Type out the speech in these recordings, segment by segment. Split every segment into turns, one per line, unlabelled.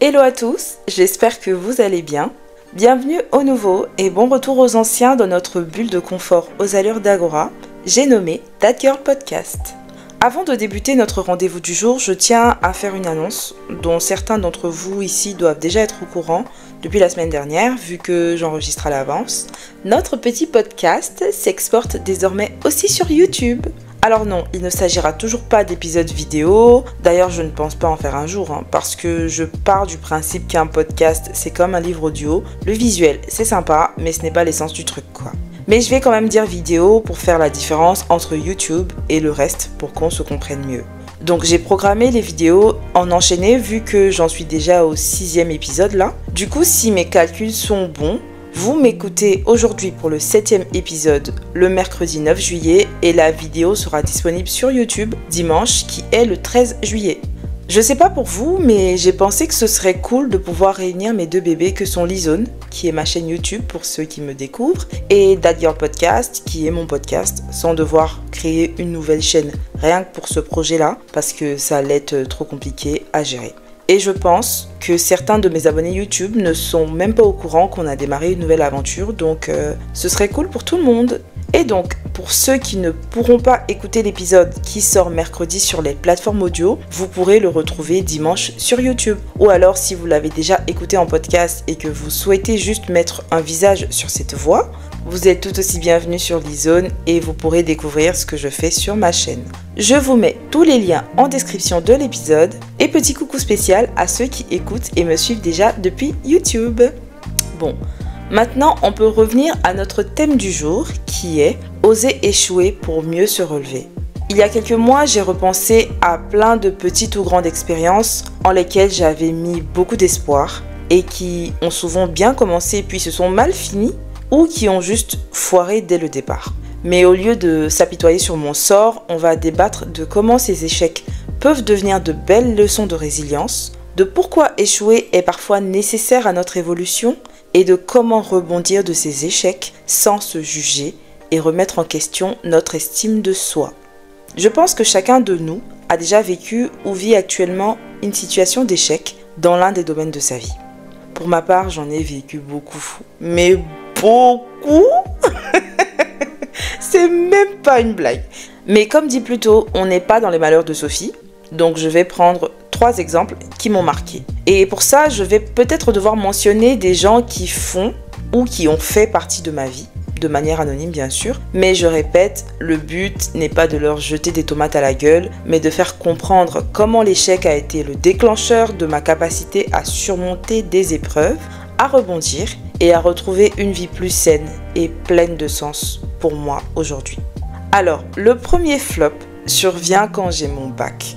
Hello à tous, j'espère que vous allez bien. Bienvenue aux nouveaux et bon retour aux anciens dans notre bulle de confort aux allures d'Agora, j'ai nommé That Girl Podcast. Avant de débuter notre rendez-vous du jour, je tiens à faire une annonce dont certains d'entre vous ici doivent déjà être au courant depuis la semaine dernière, vu que j'enregistre à l'avance. Notre petit podcast s'exporte désormais aussi sur YouTube. Alors non, il ne s'agira toujours pas d'épisodes vidéo, d'ailleurs je ne pense pas en faire un jour, parce que je pars du principe qu'un podcast c'est comme un livre audio, le visuel c'est sympa, mais ce n'est pas l'essence du truc quoi. Mais je vais quand même dire vidéo pour faire la différence entre YouTube et le reste pour qu'on se comprenne mieux. Donc j'ai programmé les vidéos en enchaîné vu que j'en suis déjà au 6e épisode là. Du coup si mes calculs sont bons, vous m'écoutez aujourd'hui pour le 7e épisode le mercredi 9 juillet et la vidéo sera disponible sur YouTube dimanche qui est le 13 juillet. Je sais pas pour vous, mais j'ai pensé que ce serait cool de pouvoir réunir mes deux bébés que sont Lizone, qui est ma chaîne YouTube pour ceux qui me découvrent, et That Girl Podcast, qui est mon podcast, sans devoir créer une nouvelle chaîne, rien que pour ce projet-là, parce que ça allait être trop compliqué à gérer. Et je pense que certains de mes abonnés YouTube ne sont même pas au courant qu'on a démarré une nouvelle aventure, donc ce serait cool pour tout le monde. Et donc, pour ceux qui ne pourront pas écouter l'épisode qui sort mercredi sur les plateformes audio, vous pourrez le retrouver dimanche sur YouTube. Ou alors, si vous l'avez déjà écouté en podcast et que vous souhaitez juste mettre un visage sur cette voix, vous êtes tout aussi bienvenue sur Lizone et vous pourrez découvrir ce que je fais sur ma chaîne. Je vous mets tous les liens en description de l'épisode et petit coucou spécial à ceux qui écoutent et me suivent déjà depuis YouTube. Bon. Maintenant, on peut revenir à notre thème du jour qui est « Oser échouer pour mieux se relever ». Il y a quelques mois, j'ai repensé à plein de petites ou grandes expériences en lesquelles j'avais mis beaucoup d'espoir et qui ont souvent bien commencé puis se sont mal finis ou qui ont juste foiré dès le départ. Mais au lieu de s'apitoyer sur mon sort, on va débattre de comment ces échecs peuvent devenir de belles leçons de résilience, de pourquoi échouer est parfois nécessaire à notre évolution et de comment rebondir de ces échecs sans se juger et remettre en question notre estime de soi. Je pense que chacun de nous a déjà vécu ou vit actuellement une situation d'échec dans l'un des domaines de sa vie. Pour ma part, j'en ai vécu beaucoup, mais beaucoup. C'est même pas une blague. Mais comme dit plus tôt, on n'est pas dans les malheurs de Sophie, donc je vais prendre 3 exemples qui m'ont marqué. Et pour ça, je vais peut-être devoir mentionner des gens qui font ou qui ont fait partie de ma vie, de manière anonyme bien sûr. Mais je répète, le but n'est pas de leur jeter des tomates à la gueule, mais de faire comprendre comment l'échec a été le déclencheur de ma capacité à surmonter des épreuves, à rebondir et à retrouver une vie plus saine et pleine de sens pour moi aujourd'hui. Alors, le premier flop survient quand j'ai mon bac.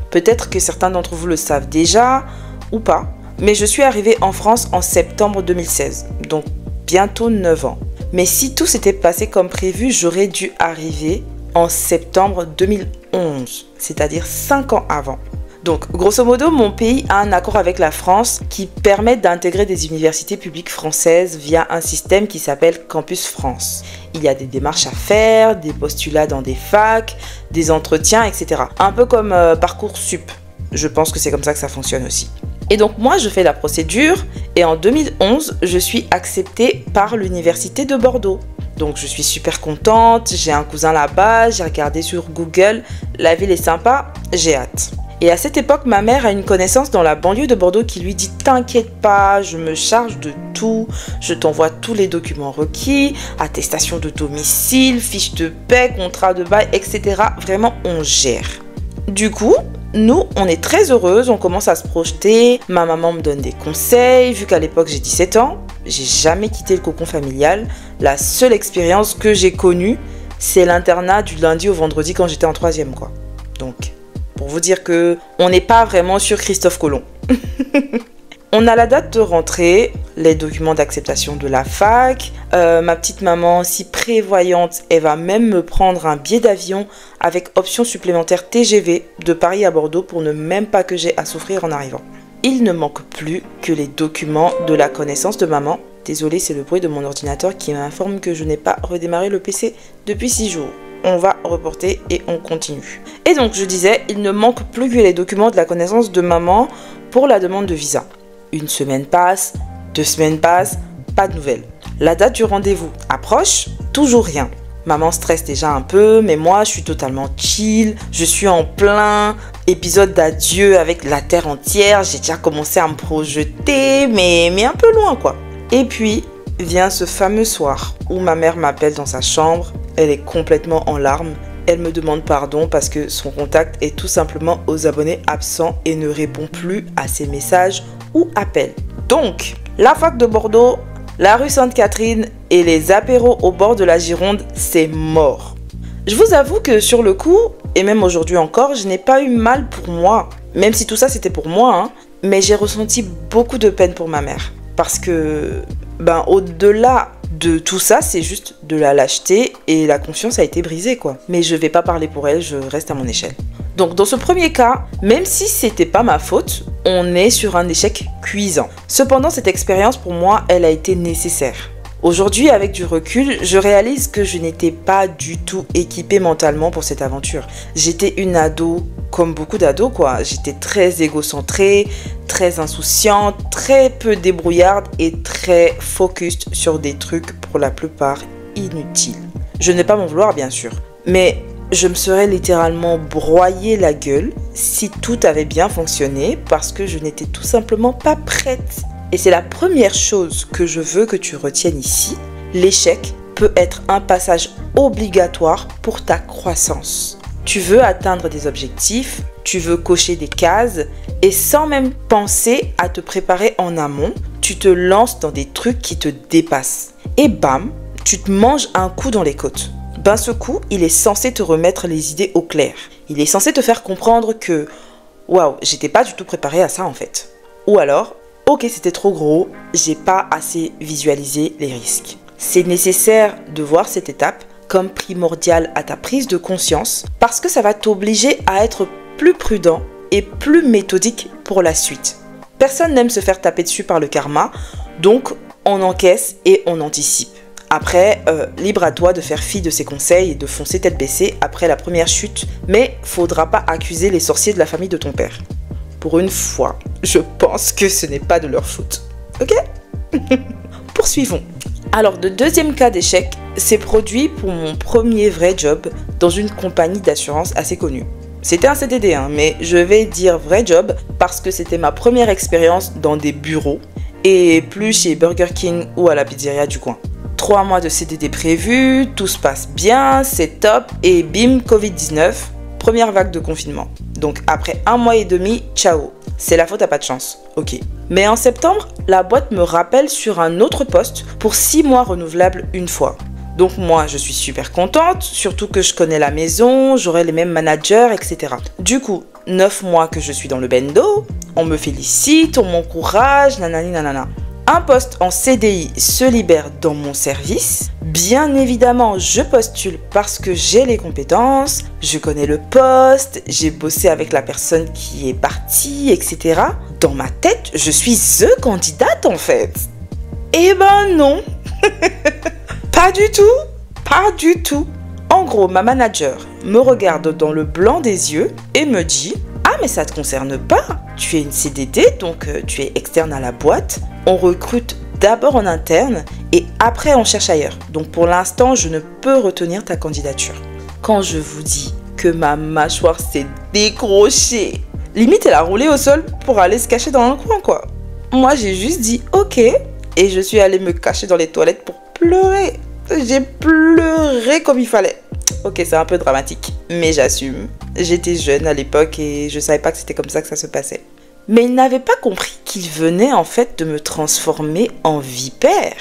Peut-être que certains d'entre vous le savent déjà ou pas, mais je suis arrivée en France en septembre 2016, donc bientôt 9 ans. Mais si tout s'était passé comme prévu, j'aurais dû arriver en septembre 2011, c'est-à-dire 5 ans avant. Donc, grosso modo, mon pays a un accord avec la France qui permet d'intégrer des universités publiques françaises via un système qui s'appelle Campus France. Il y a des démarches à faire, des postulats dans des facs, des entretiens, etc. Un peu comme Parcoursup. Je pense que c'est comme ça que ça fonctionne aussi. Et donc moi, je fais la procédure et en 2011, je suis acceptée par l'université de Bordeaux. Donc je suis super contente, j'ai un cousin là-bas, j'ai regardé sur Google, la ville est sympa, j'ai hâte. Et à cette époque, ma mère a une connaissance dans la banlieue de Bordeaux qui lui dit « T'inquiète pas, je me charge de tout, je t'envoie tous les documents requis, attestation de domicile, fiche de paie, contrat de bail, etc. Vraiment, on gère. » Du coup, nous, on est très heureuses, on commence à se projeter, ma maman me donne des conseils, vu qu'à l'époque j'ai 17 ans, j'ai jamais quitté le cocon familial. La seule expérience que j'ai connue, c'est l'internat du lundi au vendredi quand j'étais en 3e quoi. Donc... pour vous dire que on n'est pas vraiment sur Christophe Colomb. On a la date de rentrée, les documents d'acceptation de la fac. Ma petite maman, si prévoyante, elle va même me prendre un billet d'avion avec option supplémentaire TGV de Paris à Bordeaux pour ne même pas que j'ai à souffrir en arrivant. Il ne manque plus que les documents de la connaissance de maman. Désolée, c'est le bruit de mon ordinateur qui m'informe que je n'ai pas redémarré le PC depuis 6 jours. On va reporter et on continue. Et donc je disais, il ne manque plus que les documents de la connaissance de maman pour la demande de visa. Une semaine passe, 2 semaines passent, pas de nouvelles. La date du rendez-vous approche, toujours rien. Maman stresse déjà un peu, mais moi je suis totalement chill. Je suis en plein épisode d'adieu avec la terre entière. J'ai déjà commencé à me projeter, mais un peu loin quoi. Et puis vient ce fameux soir où ma mère m'appelle dans sa chambre. Elle est complètement en larmes. Elle me demande pardon parce que son contact est tout simplement aux abonnés absents et ne répond plus à ses messages ou appels. Donc, la fac de Bordeaux, la rue Sainte-Catherine et les apéros au bord de la Gironde, c'est mort. Je vous avoue que sur le coup, et même aujourd'hui encore, je n'ai pas eu mal pour moi. Même si tout ça c'était pour moi, hein, mais j'ai ressenti beaucoup de peine pour ma mère. Parce que, au-delà de tout ça, c'est juste de la lâcheté et la confiance a été brisée quoi. Mais je vais pas parler pour elle, je reste à mon échelle. Donc dans ce premier cas, même si c'était pas ma faute, on est sur un échec cuisant. Cependant, cette expérience pour moi, elle a été nécessaire. Aujourd'hui, avec du recul, je réalise que je n'étais pas du tout équipée mentalement pour cette aventure. J'étais une ado, comme beaucoup d'ados quoi. J'étais très égocentrée, très insouciante, très peu débrouillarde et très focus sur des trucs pour la plupart inutiles. Je n'ai pas m'en vouloir bien sûr, mais je me serais littéralement broyé la gueule si tout avait bien fonctionné parce que je n'étais tout simplement pas prête. Et c'est la première chose que je veux que tu retiennes ici. L'échec peut être un passage obligatoire pour ta croissance. Tu veux atteindre des objectifs, tu veux cocher des cases et sans même penser à te préparer en amont, tu te lances dans des trucs qui te dépassent. Et bam, tu te manges un coup dans les côtes. Ce coup, il est censé te remettre les idées au clair. Il est censé te faire comprendre que waouh, j'étais pas du tout préparée à ça en fait. Ou alors, ok, c'était trop gros, j'ai pas assez visualisé les risques. C'est nécessaire de voir cette étape comme primordiale à ta prise de conscience parce que ça va t'obliger à être plus prudent et plus méthodique pour la suite. Personne n'aime se faire taper dessus par le karma, donc on encaisse et on anticipe. Après, libre à toi de faire fi de ses conseils et de foncer tête baissée après la première chute, mais faudra pas accuser les sorciers de la famille de ton père. Pour une fois, je pense que ce n'est pas de leur faute. Ok? Poursuivons. Alors, le deuxième cas d'échec s'est produit pour mon premier vrai job dans une compagnie d'assurance assez connue. C'était un CDD, mais je vais dire vrai job parce que c'était ma première expérience dans des bureaux et plus chez Burger King ou à la pizzeria du coin. 3 mois de CDD prévus, tout se passe bien, c'est top et bim, Covid-19, première vague de confinement. Donc après 1 mois et demi, ciao. C'est la faute à pas de chance. Ok. Mais en septembre, la boîte me rappelle sur un autre poste pour 6 mois renouvelables une fois. Donc moi, je suis super contente, surtout que je connais la maison, j'aurai les mêmes managers, etc. Du coup, 9 mois que je suis dans le bendo, on me félicite, on m'encourage, nanani nanana. Un poste en CDI se libère dans mon service. Bien évidemment, je postule parce que j'ai les compétences, je connais le poste, j'ai bossé avec la personne qui est partie, etc. Dans ma tête, je suis the candidate en fait. Eh ben non. Pas du tout, pas du tout. En gros, ma manager me regarde dans le blanc des yeux et me dit « Ah mais ça te concerne pas, tu es une CDD, donc tu es externe à la boîte. On recrute d'abord en interne et après on cherche ailleurs. Donc pour l'instant, je ne peux retenir ta candidature. » Quand je vous dis que ma mâchoire s'est décrochée, limite elle a roulé au sol pour aller se cacher dans un coin quoi. Moi j'ai juste dit « Ok » et je suis allée me cacher dans les toilettes pour pleurer. J'ai pleuré comme il fallait. Ok, c'est un peu dramatique, mais j'assume. J'étais jeune à l'époque et je savais pas que c'était comme ça que ça se passait. Mais il n'avait pas compris qu'il venait en fait de me transformer en vipère.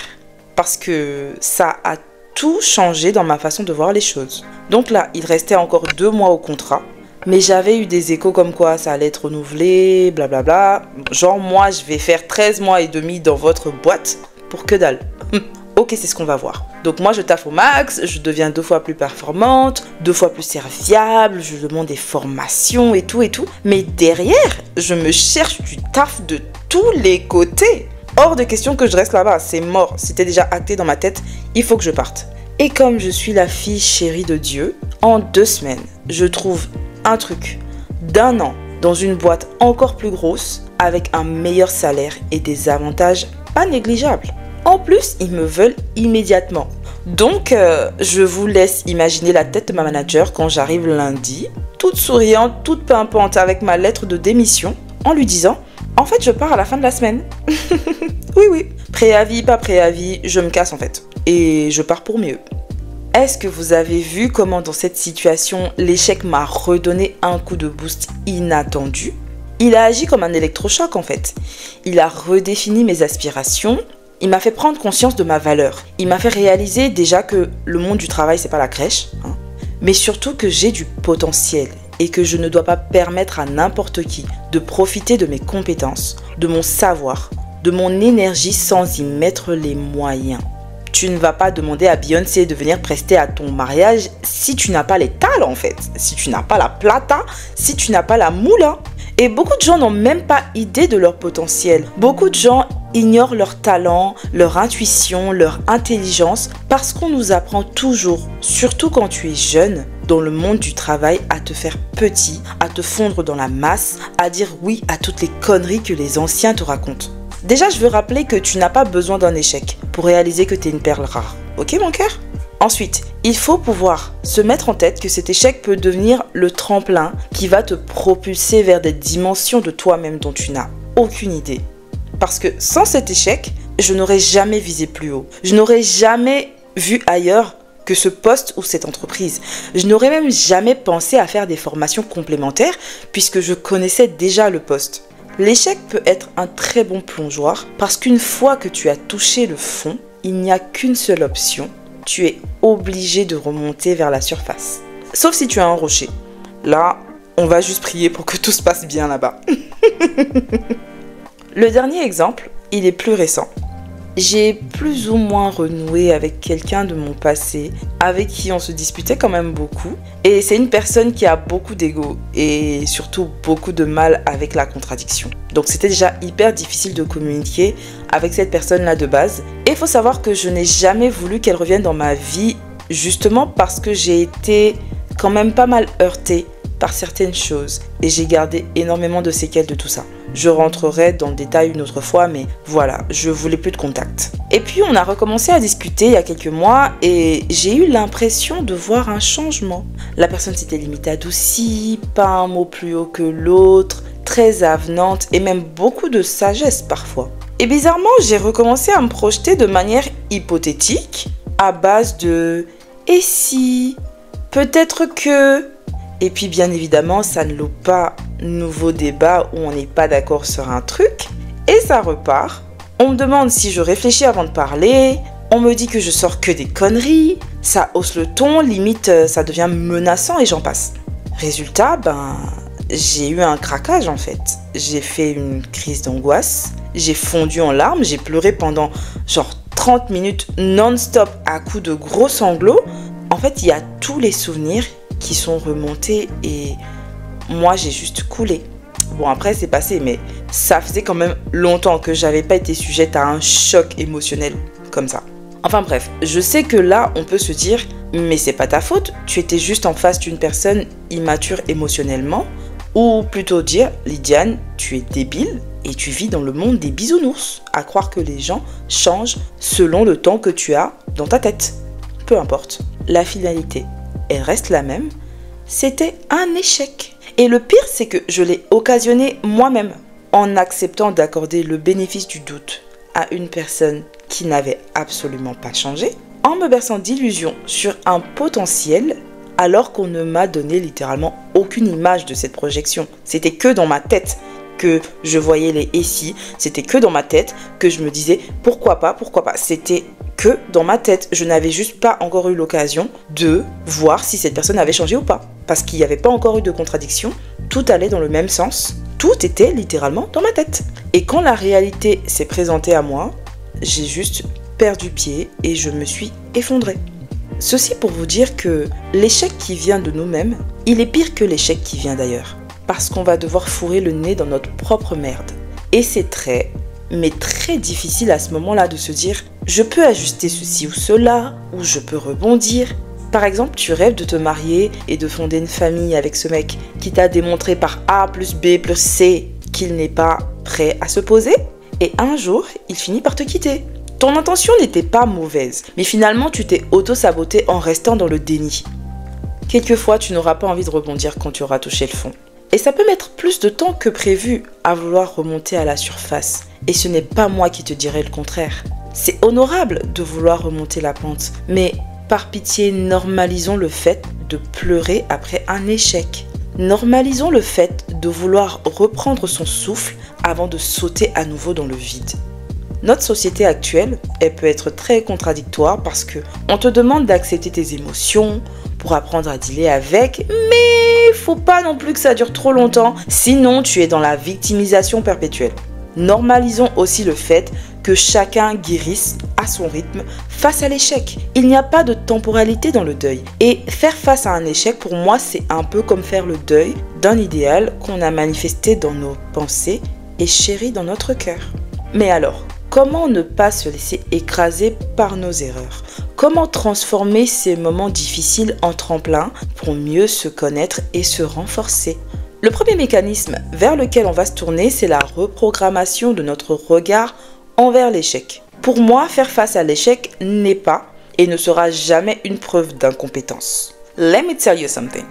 Parce que ça a tout changé dans ma façon de voir les choses. Donc là, il restait encore 2 mois au contrat. Mais j'avais eu des échos comme quoi ça allait être renouvelé, blablabla. Genre moi, je vais faire 13 mois et demi dans votre boîte pour que dalle. Ok, c'est ce qu'on va voir. Donc moi, je taffe au max, je deviens 2 fois plus performante, 2 fois plus serviable, je demande des formations et tout. Mais derrière, je me cherche du taf de tous les côtés. Hors de question que je reste là-bas, c'est mort. C'était déjà acté dans ma tête, il faut que je parte. Et comme je suis la fille chérie de Dieu, en 2 semaines, je trouve un truc d'1 an dans une boîte encore plus grosse, avec un meilleur salaire et des avantages pas négligeables. En plus, ils me veulent immédiatement. Donc, je vous laisse imaginer la tête de ma manager quand j'arrive lundi, toute souriante, toute pimpante avec ma lettre de démission, en lui disant « En fait, je pars à la fin de la semaine. » Oui, préavis, pas préavis, je me casse en fait. Et je pars pour mieux. Est-ce que vous avez vu comment dans cette situation, l'échec m'a redonné un coup de boost inattendu ? Il a agi comme un électrochoc en fait. Il a redéfini mes aspirations. Il m'a fait prendre conscience de ma valeur. Il m'a fait réaliser déjà que le monde du travail, c'est pas la crèche, mais surtout que j'ai du potentiel et que je ne dois pas permettre à n'importe qui de profiter de mes compétences, de mon savoir, de mon énergie sans y mettre les moyens. Tu ne vas pas demander à Beyoncé de venir prester à ton mariage si tu n'as pas les talents en fait, si tu n'as pas la plata, si tu n'as pas la moula. Et beaucoup de gens n'ont même pas idée de leur potentiel. Beaucoup de gens ignorent leur talent, leur intuition, leur intelligence parce qu'on nous apprend toujours, surtout quand tu es jeune, dans le monde du travail, à te faire petit, à te fondre dans la masse, à dire oui à toutes les conneries que les anciens te racontent. Déjà, je veux rappeler que tu n'as pas besoin d'un échec pour réaliser que tu es une perle rare. Ok mon cœur ? Ensuite, il faut pouvoir se mettre en tête que cet échec peut devenir le tremplin qui va te propulser vers des dimensions de toi-même dont tu n'as aucune idée. Parce que sans cet échec, je n'aurais jamais visé plus haut. Je n'aurais jamais vu ailleurs que ce poste ou cette entreprise. Je n'aurais même jamais pensé à faire des formations complémentaires puisque je connaissais déjà le poste. L'échec peut être un très bon plongeoir parce qu'une fois que tu as touché le fond, il n'y a qu'une seule option. Tu es obligé de remonter vers la surface. Sauf si tu as un rocher. Là, on va juste prier pour que tout se passe bien là-bas. Le dernier exemple, il est plus récent. J'ai plus ou moins renoué avec quelqu'un de mon passé, avec qui on se disputait quand même beaucoup. Et c'est une personne qui a beaucoup d'ego et surtout beaucoup de mal avec la contradiction. Donc c'était déjà hyper difficile de communiquer avec cette personne-là de base. Et il faut savoir que je n'ai jamais voulu qu'elle revienne dans ma vie, justement parce que j'ai été quand même pas mal heurtée par certaines choses. Et j'ai gardé énormément de séquelles de tout ça. Je rentrerai dans le détail une autre fois, mais voilà, je voulais plus de contact. Et puis on a recommencé à discuter il y a quelques mois et j'ai eu l'impression de voir un changement. La personne s'était limite adoucie, pas un mot plus haut que l'autre, très avenante et même beaucoup de sagesse parfois. Et bizarrement, j'ai recommencé à me projeter de manière hypothétique, à base de « et si ?» Peut-être que... Et puis bien évidemment, ça ne loupe pas nouveau débat où on n'est pas d'accord sur un truc. Et ça repart. On me demande si je réfléchis avant de parler. On me dit que je sors que des conneries. Ça hausse le ton, limite ça devient menaçant et j'en passe. Résultat, j'ai eu un craquage en fait. J'ai fait une crise d'angoisse. J'ai fondu en larmes. J'ai pleuré pendant genre 30 minutes non-stop à coups de gros sanglots. En fait, il y a tous les souvenirs qui sont remontés et moi j'ai juste coulé. Bon après c'est passé mais ça faisait quand même longtemps que j'avais pas été sujette à un choc émotionnel comme ça. Enfin bref, je sais que là on peut se dire mais c'est pas ta faute, tu étais juste en face d'une personne immature émotionnellement ou plutôt dire Lydiane, tu es débile et tu vis dans le monde des bisounours à croire que les gens changent selon le temps que tu as dans ta tête. Peu importe, la finalité elle reste la même, c'était un échec. Et le pire, c'est que je l'ai occasionné moi-même en acceptant d'accorder le bénéfice du doute à une personne qui n'avait absolument pas changé, en me berçant d'illusions sur un potentiel alors qu'on ne m'a donné littéralement aucune image de cette projection. C'était que dans ma tête que je voyais les « et si », c'était que dans ma tête que je me disais « pourquoi pas ». C'était que dans ma tête, je n'avais juste pas encore eu l'occasion de voir si cette personne avait changé ou pas. Parce qu'il n'y avait pas encore eu de contradiction, tout allait dans le même sens, tout était littéralement dans ma tête. Et quand la réalité s'est présentée à moi, j'ai juste perdu pied et je me suis effondrée. Ceci pour vous dire que l'échec qui vient de nous-mêmes, il est pire que l'échec qui vient d'ailleurs. Parce qu'on va devoir fourrer le nez dans notre propre merde. Et c'est très difficile à ce moment-là de se dire « je peux ajuster ceci ou cela, ou je peux rebondir ». Par exemple, tu rêves de te marier et de fonder une famille avec ce mec qui t'a démontré par A plus B plus C qu'il n'est pas prêt à se poser et un jour, il finit par te quitter. Ton intention n'était pas mauvaise, mais finalement tu t'es auto-saboté en restant dans le déni. Quelquefois, tu n'auras pas envie de rebondir quand tu auras touché le fond. Et ça peut mettre plus de temps que prévu à vouloir remonter à la surface. Et ce n'est pas moi qui te dirai le contraire. C'est honorable de vouloir remonter la pente, mais par pitié, normalisons le fait de pleurer après un échec. Normalisons le fait de vouloir reprendre son souffle avant de sauter à nouveau dans le vide. Notre société actuelle, elle peut être très contradictoire parce que on te demande d'accepter tes émotions pour apprendre à dealer avec, mais faut pas non plus que ça dure trop longtemps, sinon tu es dans la victimisation perpétuelle. Normalisons aussi le fait que chacun guérisse à son rythme face à l'échec. Il n'y a pas de temporalité dans le deuil. Et faire face à un échec, pour moi, c'est un peu comme faire le deuil d'un idéal qu'on a manifesté dans nos pensées et chéri dans notre cœur. Mais alors, comment ne pas se laisser écraser par nos erreurs? Comment transformer ces moments difficiles en tremplin pour mieux se connaître et se renforcer? Le premier mécanisme vers lequel on va se tourner, c'est la reprogrammation de notre regard envers l'échec. Pour moi, faire face à l'échec n'est pas et ne sera jamais une preuve d'incompétence. Let me tell you something.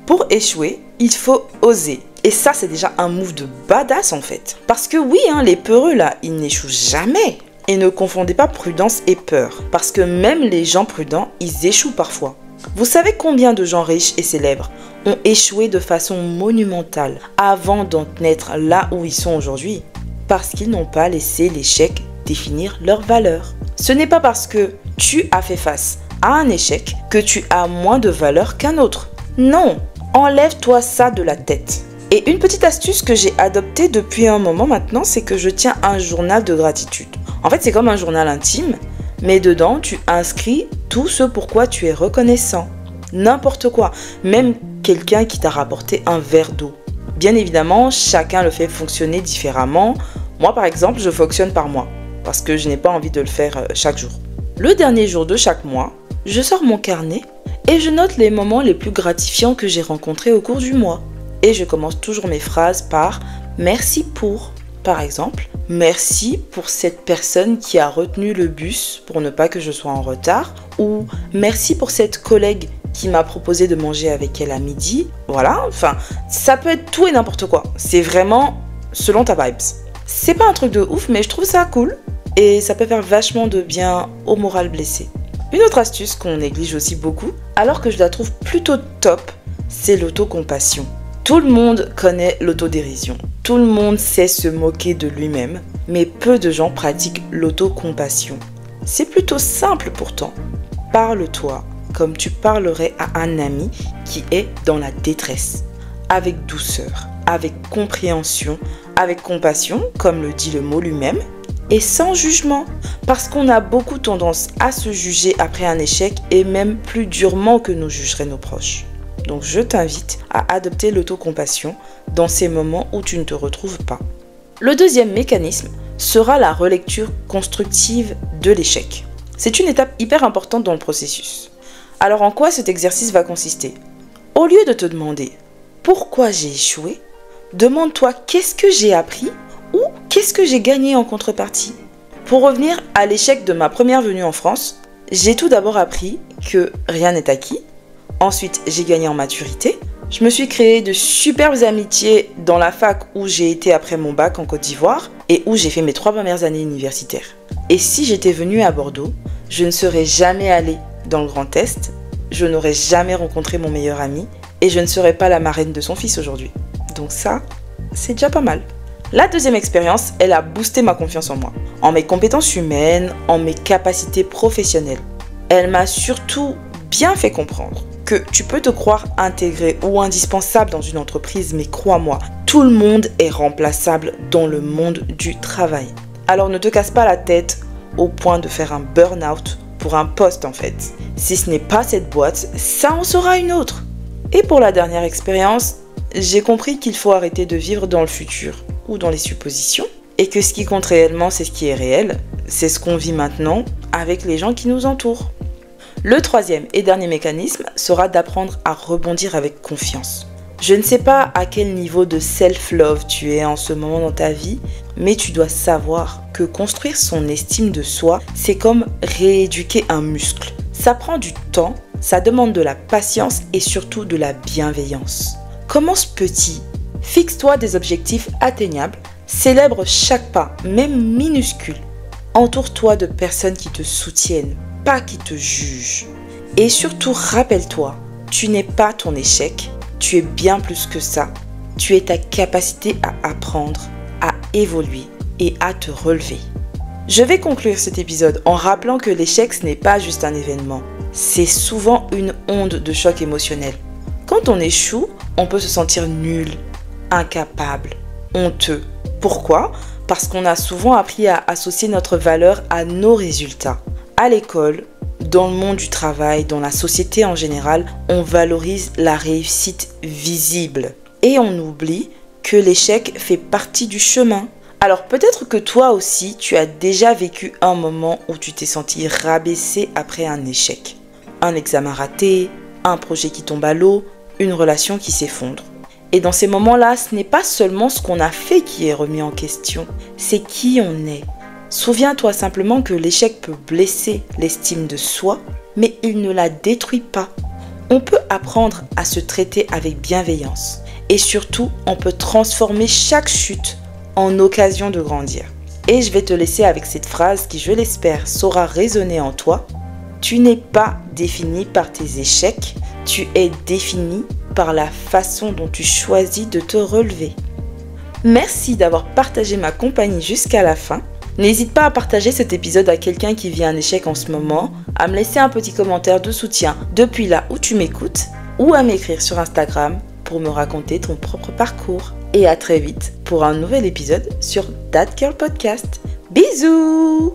Pour échouer, il faut oser. Et ça, c'est déjà un move de badass en fait. Parce que oui, les peureux là, ils n'échouent jamais. Et ne confondez pas prudence et peur. Parce que même les gens prudents, ils échouent parfois. Vous savez combien de gens riches et célèbres ont échoué de façon monumentale avant d'en être là où ils sont aujourd'hui? Parce qu'ils n'ont pas laissé l'échec définir leur valeur. Ce n'est pas parce que tu as fait face à un échec que tu as moins de valeur qu'un autre. Non, enlève-toi ça de la tête. Et une petite astuce que j'ai adoptée depuis un moment maintenant, c'est que je tiens un journal de gratitude. En fait, c'est comme un journal intime, mais dedans, tu inscris tout ce pourquoi tu es reconnaissant. N'importe quoi, même quelqu'un qui t'a rapporté un verre d'eau. Bien évidemment, chacun le fait fonctionner différemment. Moi, par exemple, je fonctionne par mois, parce que je n'ai pas envie de le faire chaque jour. Le dernier jour de chaque mois, je sors mon carnet et je note les moments les plus gratifiants que j'ai rencontrés au cours du mois. Et je commence toujours mes phrases par « merci pour ». Par exemple, « merci pour cette personne qui a retenu le bus pour ne pas que je sois en retard » ou « merci pour cette collègue qui m'a proposé de manger avec elle à midi ». Voilà, enfin, ça peut être tout et n'importe quoi. C'est vraiment selon ta vibes. C'est pas un truc de ouf, mais je trouve ça cool et ça peut faire vachement de bien au moral blessé. Une autre astuce qu'on néglige aussi beaucoup, alors que je la trouve plutôt top, c'est l'autocompassion. Tout le monde connaît l'autodérision. Tout le monde sait se moquer de lui-même, mais peu de gens pratiquent l'autocompassion. C'est plutôt simple pourtant. Parle-toi comme tu parlerais à un ami qui est dans la détresse, avec douceur, avec compréhension, avec compassion, comme le dit le mot lui-même, et sans jugement. Parce qu'on a beaucoup tendance à se juger après un échec et même plus durement que nous jugeraient nos proches. Donc je t'invite à adopter l'autocompassion dans ces moments où tu ne te retrouves pas. Le deuxième mécanisme sera la relecture constructive de l'échec. C'est une étape hyper importante dans le processus. Alors en quoi cet exercice va consister? Au lieu de te demander pourquoi j'ai échoué, demande-toi qu'est-ce que j'ai appris ou qu'est-ce que j'ai gagné en contrepartie. Pour revenir à l'échec de ma première venue en France, j'ai tout d'abord appris que rien n'est acquis. Ensuite, j'ai gagné en maturité. Je me suis créé de superbes amitiés dans la fac où j'ai été après mon bac en Côte d'Ivoire et où j'ai fait mes 3 premières années universitaires. Et si j'étais venue à Bordeaux, je ne serais jamais allée dans le Grand Est, je n'aurais jamais rencontré mon meilleur ami et je ne serais pas la marraine de son fils aujourd'hui. Donc ça, c'est déjà pas mal. La deuxième expérience, elle a boosté ma confiance en moi, en mes compétences humaines, en mes capacités professionnelles. Elle m'a surtout bien fait comprendre que tu peux te croire intégré ou indispensable dans une entreprise, mais crois-moi, tout le monde est remplaçable dans le monde du travail. Alors ne te casse pas la tête au point de faire un burn-out pour un poste en fait. Si ce n'est pas cette boîte, ça en sera une autre. Et pour la dernière expérience, j'ai compris qu'il faut arrêter de vivre dans le futur ou dans les suppositions et que ce qui compte réellement, c'est ce qui est réel, c'est ce qu'on vit maintenant avec les gens qui nous entourent. Le troisième et dernier mécanisme sera d'apprendre à rebondir avec confiance. Je ne sais pas à quel niveau de self-love tu es en ce moment dans ta vie, mais tu dois savoir que construire son estime de soi, c'est comme rééduquer un muscle. Ça prend du temps, ça demande de la patience et surtout de la bienveillance. Commence petit, fixe-toi des objectifs atteignables, célèbre chaque pas, même minuscule. Entoure-toi de personnes qui te soutiennent, pas qui te jugent. Et surtout, rappelle-toi, tu n'es pas ton échec. Tu es bien plus que ça. Tu es ta capacité à apprendre, à évoluer et à te relever. Je vais conclure cet épisode en rappelant que l'échec, ce n'est pas juste un événement. C'est souvent une onde de choc émotionnel. Quand on échoue, on peut se sentir nul, incapable, honteux. Pourquoi ? Parce qu'on a souvent appris à associer notre valeur à nos résultats. À l'école, dans le monde du travail, dans la société en général, on valorise la réussite visible. Et on oublie que l'échec fait partie du chemin. Alors peut-être que toi aussi, tu as déjà vécu un moment où tu t'es senti rabaissé après un échec. Un examen raté, un projet qui tombe à l'eau, une relation qui s'effondre. Et dans ces moments-là, ce n'est pas seulement ce qu'on a fait qui est remis en question, c'est qui on est. Souviens-toi simplement que l'échec peut blesser l'estime de soi, mais il ne la détruit pas. On peut apprendre à se traiter avec bienveillance. Et surtout, on peut transformer chaque chute en occasion de grandir. Et je vais te laisser avec cette phrase qui, je l'espère, saura résonner en toi. Tu n'es pas défini par tes échecs, tu es défini par la façon dont tu choisis de te relever. Merci d'avoir partagé ma compagnie jusqu'à la fin. N'hésite pas à partager cet épisode à quelqu'un qui vit un échec en ce moment, à me laisser un petit commentaire de soutien depuis là où tu m'écoutes ou à m'écrire sur Instagram pour me raconter ton propre parcours. Et à très vite pour un nouvel épisode sur That Girl Podcast. Bisous!